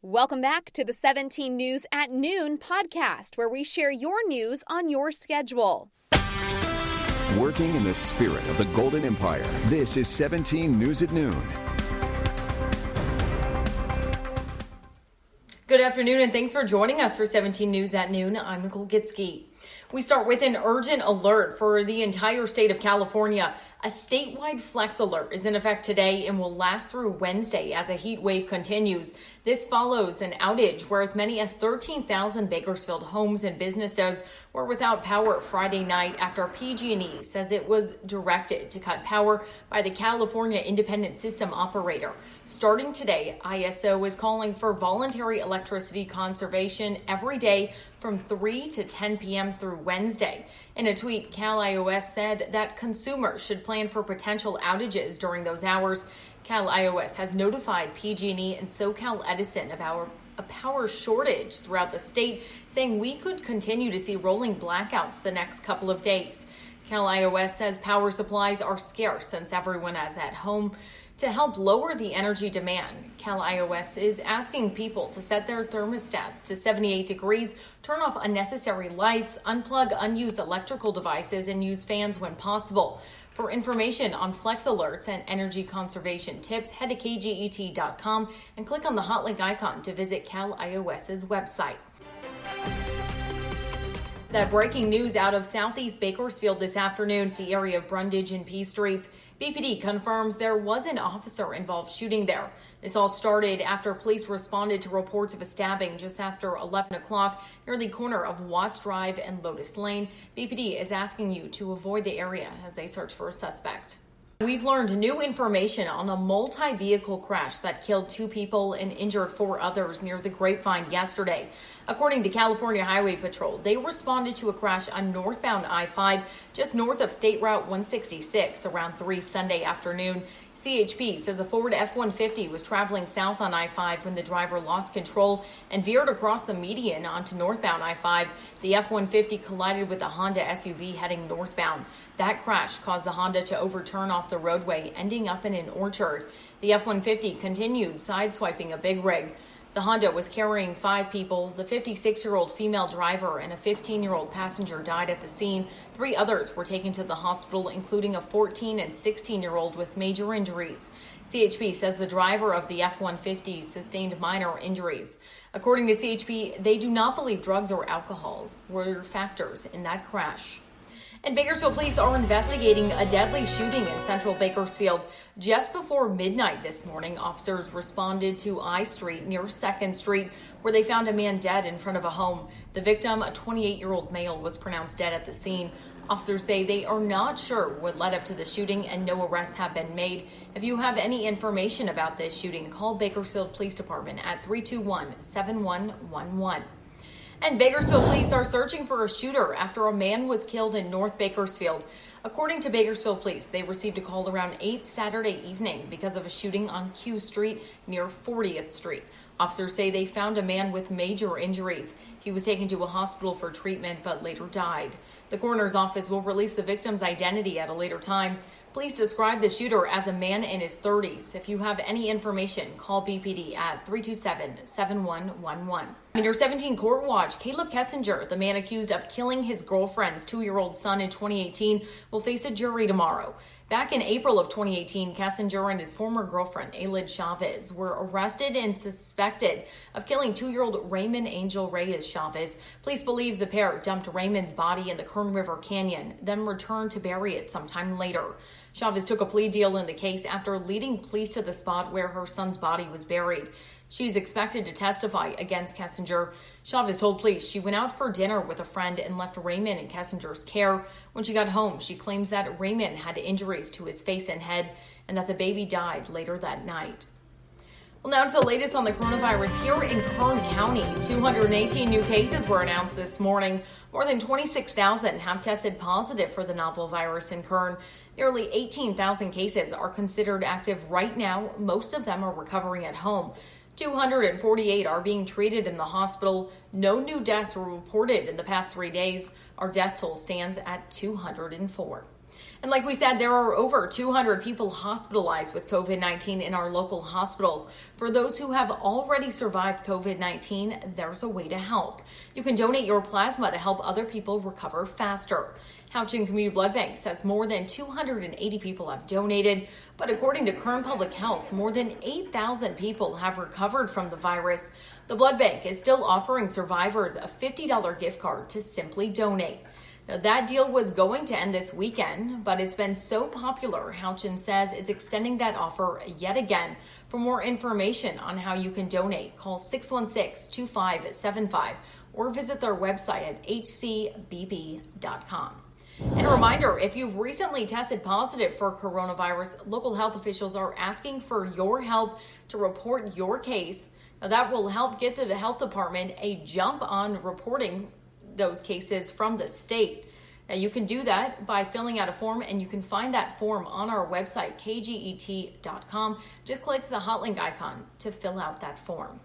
Welcome back to the 17 News at Noon podcast, where we share your news on your schedule. Working in the spirit of the Golden Empire, this is 17 News at Noon. Good afternoon, and thanks for joining us for 17 News at Noon. I'm Nicole Gitsky. We start with an urgent alert for the entire state of California. A statewide flex alert is in effect today and will last through Wednesday as a heat wave continues. This follows an outage where as many as 13,000 Bakersfield homes and businesses were without power Friday night after PG&E says it was directed to cut power by the California Independent System Operator. Starting today, ISO is calling for voluntary electricity conservation every day from 3 to 10 p.m. through Wednesday. In a tweet, CalIOS said that consumers should plan for potential outages during those hours. CalIOS has notified PG&E and SoCal Edison about a power shortage throughout the state, saying we could continue to see rolling blackouts the next couple of days. CalIOS says power supplies are scarce since everyone is at home. To help lower the energy demand, CalIOS is asking people to set their thermostats to 78 degrees, turn off unnecessary lights, unplug unused electrical devices, and use fans when possible. For information on flex alerts and energy conservation tips, head to KGET.com and click on the hot link icon to visit CalIOS's website. That breaking news out of Southeast Bakersfield this afternoon, the area of Brundage and P Streets. BPD confirms there was an officer involved shooting there. This all started after police responded to reports of a stabbing just after 11 o'clock near the corner of Watts Drive and Lotus Lane. BPD is asking you to avoid the area as they search for a suspect. We've learned new information on a multi-vehicle crash that killed 2 people and injured 4 others near the Grapevine yesterday. According to California Highway Patrol, they responded to a crash on northbound I-5 just north of State Route 166 around 3 Sunday afternoon. CHP says a Ford F-150 was traveling south on I-5 when the driver lost control and veered across the median onto northbound I-5. The F-150 collided with a Honda SUV heading northbound. That crash caused the Honda to overturn off the roadway, ending up in an orchard. The F-150 continued sideswiping a big rig. The Honda was carrying 5 people. The 56-year-old female driver and a 15-year-old passenger died at the scene. 3 others were taken to the hospital, including a 14 and 16-year-old with major injuries. CHP says the driver of the F-150 sustained minor injuries. According to CHP, they do not believe drugs or alcohol were factors in that crash. And Bakersfield police are investigating a deadly shooting in central Bakersfield. Just before midnight this morning, officers responded to I Street near 2nd Street, where they found a man dead in front of a home. The victim, a 28-year-old male, was pronounced dead at the scene. Officers say they are not sure what led up to the shooting and no arrests have been made. If you have any information about this shooting, call Bakersfield Police Department at 321-7111. And Bakersfield police are searching for a shooter after a man was killed in North Bakersfield. According to Bakersfield police, they received a call around 8 Saturday evening because of a shooting on Q Street near 40th Street. Officers say they found a man with major injuries. He was taken to a hospital for treatment but later died. The coroner's office will release the victim's identity at a later time. Police describe the shooter as a man in his 30s. If you have any information, call BPD at 327-7111. In your 17 Court Watch, Caleb Kessinger, the man accused of killing his girlfriend's 2-year-old son in 2018, will face a jury tomorrow. Back in April of 2018, Kessinger and his former girlfriend, Aylid Chavez, were arrested and suspected of killing 2-year-old Raymond Angel Reyes Chavez. Police believe the pair dumped Raymond's body in the Kern River Canyon, then returned to bury it sometime later. Chavez took a plea deal in the case after leading police to the spot where her son's body was buried. She's expected to testify against Kessinger. Chavez told police she went out for dinner with a friend and left Raymond in Kessinger's care. When she got home, she claims that Raymond had injuries to his face and head and that the baby died later that night. Well, now to the latest on the coronavirus here in Kern County. 218 new cases were announced this morning. More than 26,000 have tested positive for the novel virus in Kern. Nearly 18,000 cases are considered active right now. Most of them are recovering at home. 248 are being treated in the hospital. No new deaths were reported in the past 3 days. Our death toll stands at 204. And like we said, there are over 200 people hospitalized with COVID-19 in our local hospitals. For those who have already survived COVID-19, there's a way to help. You can donate your plasma to help other people recover faster. Houchin Community Blood Bank says more than 280 people have donated, but according to Kern Public Health, more than 8,000 people have recovered from the virus. The blood bank is still offering survivors a $50 gift card to simply donate. Now, that deal was going to end this weekend, but it's been so popular, Houchin says it's extending that offer yet again. For more information on how you can donate, call 616-2575 or visit their website at hcbb.com. And a reminder, if you've recently tested positive for coronavirus, local health officials are asking for your help to report your case. Now, that will help get the health department a jump on reporting those cases from the state. Now, you can do that by filling out a form, and you can find that form on our website, kget.com. Just click the hot link icon to fill out that form.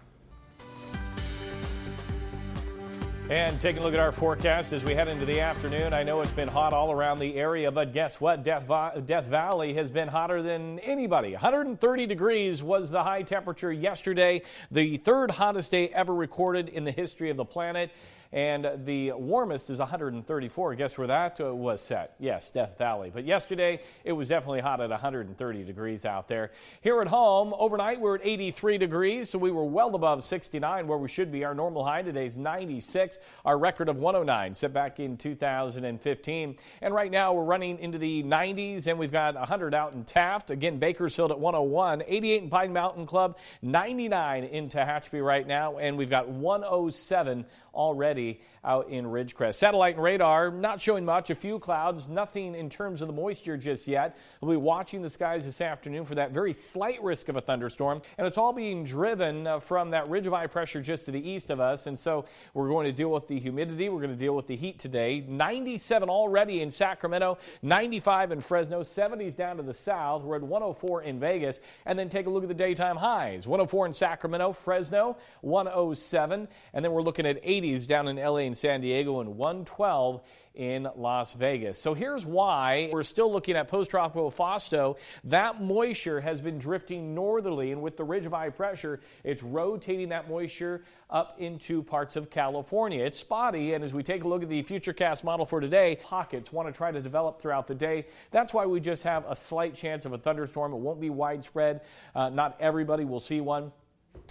And taking a look at our forecast as we head into the afternoon. I know it's been hot all around the area, but guess what? Death Valley has been hotter than anybody. 130 degrees was the high temperature yesterday, the third hottest day ever recorded in the history of the planet. And the warmest is 134. Guess where that was set? Yes, Death Valley. But yesterday, it was definitely hot at 130 degrees out there. Here at home, overnight, we're at 83 degrees, so we were well above 69 where we should be. Our normal high today is 96. Our record of 109 set back in 2015. And right now, we're running into the 90s, and we've got 100 out in Taft. Again, Bakersfield at 101, 88 in Pine Mountain Club, 99 in Tehachapi right now, and we've got 107 already out in Ridgecrest. Satellite and radar not showing much, a few clouds, nothing in terms of the moisture just yet. We'll be watching the skies this afternoon for that very slight risk of a thunderstorm, and it's all being driven from that ridge of high pressure just to the east of us, and so we're going to deal with the humidity, we're going to deal with the heat today. 97 already in Sacramento, 95 in Fresno, 70s down to the south. We're at 104 in Vegas, and then take a look at the daytime highs. 104 in Sacramento, Fresno, 107, and then we're looking at 80 down in LA and San Diego, and 112 in Las Vegas. So here's why we're still looking at post-tropical Fausto. That moisture has been drifting northerly, and with the ridge of high pressure, it's rotating that moisture up into parts of California. It's spotty, and as we take a look at the Futurecast model for today, pockets want to try to develop throughout the day. That's why we just have a slight chance of a thunderstorm. It won't be widespread. Not everybody will see one.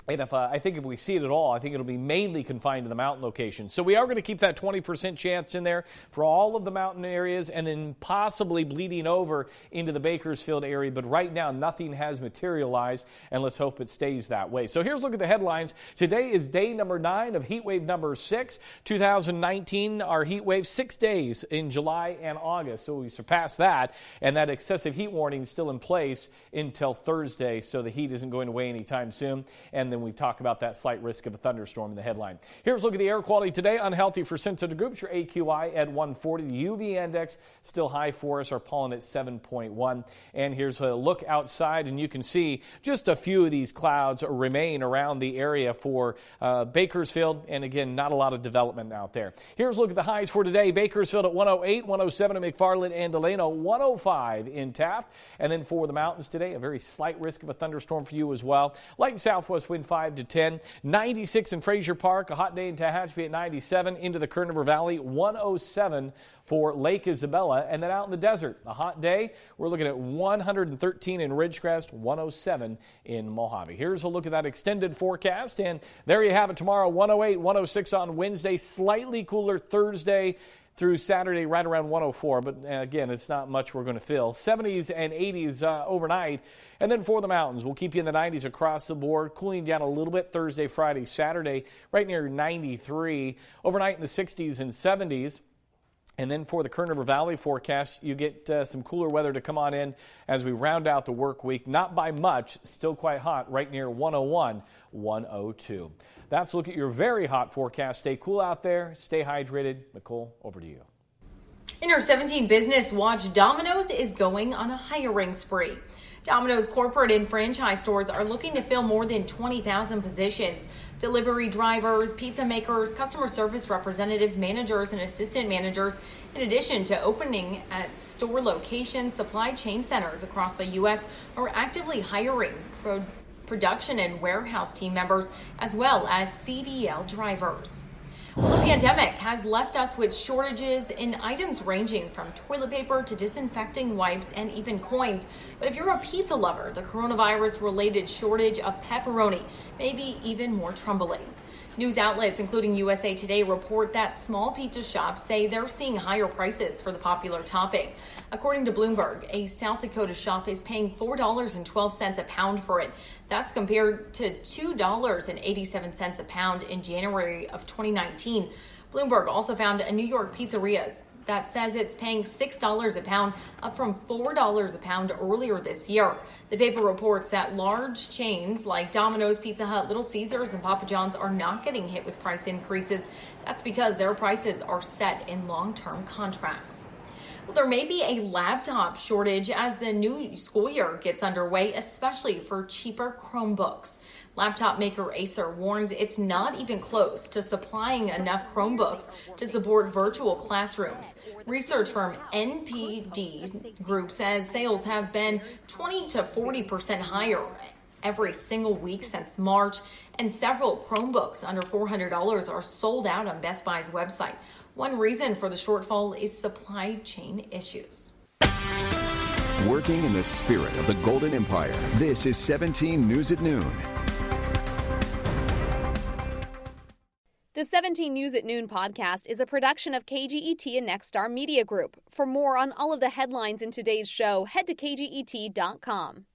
And I think if we see it at all, I think it'll be mainly confined to the mountain locations. So we are going to keep that 20% chance in there for all of the mountain areas, and then possibly bleeding over into the Bakersfield area. But right now, nothing has materialized, and let's hope it stays that way. So here's a look at the headlines. Today is day number 9 of heat wave number 6. 2019, our heat wave, 6 days in July and August. So we surpassed that, and that excessive heat warning is still in place until Thursday. So the heat isn't going away anytime soon. And then we talk about that slight risk of a thunderstorm in the headline. Here's a look at the air quality today. Unhealthy for sensitive groups. Your AQI at 140. The UV index still high for us. Our pollen at 7.1. And here's a look outside, and you can see just a few of these clouds remain around the area for Bakersfield. And again, not a lot of development out there. Here's a look at the highs for today. Bakersfield at 108, 107 at McFarland and Delano, 105 in Taft. And then for the mountains today, a very slight risk of a thunderstorm for you as well. Light southwest wind 5 to 10, 96 in Frazier Park, a hot day in Tehachapi at 97, into the Kern River Valley, 107 for Lake Isabella, and then out in the desert, a hot day, we're looking at 113 in Ridgecrest, 107 in Mojave. Here's a look at that extended forecast, and there you have it tomorrow, 108, 106 on Wednesday, slightly cooler Thursday through Saturday, right around 104. But again, it's not much we're going to feel. 70s and 80s overnight. And then for the mountains, we'll keep you in the 90s across the board, cooling down a little bit Thursday, Friday, Saturday, right near 93. Overnight in the 60s and 70s. And then for the Kern River Valley forecast, you get some cooler weather to come on in as we round out the work week. Not by much, still quite hot, right near 101, 102. That's a look at your very hot forecast. Stay cool out there. Stay hydrated. Nicole, over to you. In our 17 Business Watch, Domino's is going on a hiring spree. Domino's corporate and franchise stores are looking to fill more than 20,000 positions. Delivery drivers, pizza makers, customer service representatives, managers, and assistant managers, in addition to opening at store locations, supply chain centers across the U.S. are actively hiring production and warehouse team members, as well as CDL drivers. Well, the pandemic has left us with shortages in items ranging from toilet paper to disinfecting wipes and even coins. But if you're a pizza lover, the coronavirus-related shortage of pepperoni may be even more troubling. News outlets, including USA Today, report that small pizza shops say they're seeing higher prices for the popular topping. According to Bloomberg, a South Dakota shop is paying $4.12 a pound for it. That's compared to $2.87 a pound in January of 2019. Bloomberg also found a New York pizzeria that says it's paying $6 a pound, up from $4 a pound earlier this year. The paper reports that large chains like Domino's, Pizza Hut, Little Caesars, and Papa John's are not getting hit with price increases. That's because their prices are set in long-term contracts. Well, there may be a laptop shortage as the new school year gets underway, especially for cheaper Chromebooks. Laptop maker Acer warns it's not even close to supplying enough Chromebooks to support virtual classrooms. Research firm NPD Group says sales have been 20 to 40% higher every single week since March, and several Chromebooks under $400 are sold out on Best Buy's website. One reason for the shortfall is supply chain issues. Working in the spirit of the Golden Empire, this is 17 News at Noon. The 17 News at Noon podcast is a production of KGET and Nexstar Media Group. For more on all of the headlines in today's show, head to KGET.com.